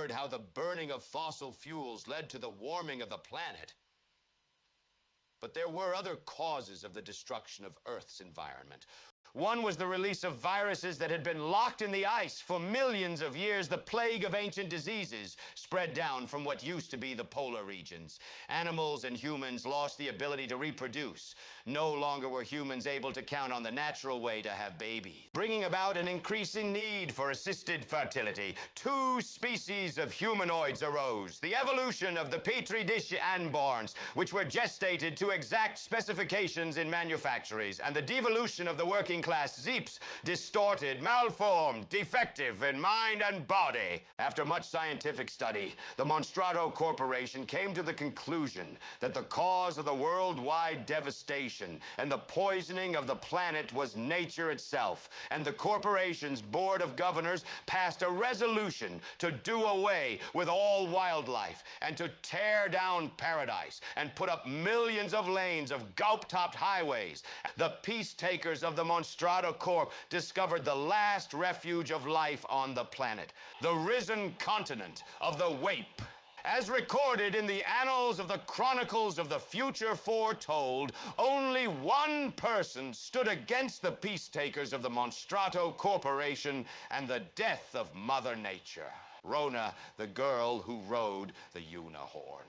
heard how the burning of fossil fuels led to the warming of the planet. But there were other causes of the destruction of Earth's environment. One was the release of viruses that had been locked in the ice for millions of years. The plague of ancient diseases spread down from what used to be the polar regions. Animals and humans lost the ability to reproduce. No longer were humans able to count on the natural way to have babies, bringing about an increasing need for assisted fertility. Two species of humanoids arose: the evolution of the petri dish andborns, which were gestated to exact specifications in manufactories, and the devolution of the working class Zeeps, distorted, malformed, defective in mind and body. After much scientific study, the Monstrato Corporation came to the conclusion that the cause of the worldwide devastation and the poisoning of the planet was nature itself, and the corporation's board of governors passed a resolution to do away with all wildlife and to tear down paradise and put up millions of lanes of gulp-topped highways. The peace takers of the Monstrato Corp discovered the last refuge of life on the planet, the risen continent of the Wape. As recorded in the annals of the chronicles of the future foretold, only one person stood against the peace takers of the Monstrato Corporation and the death of Mother Nature: Rona, the girl who rode the unicorn.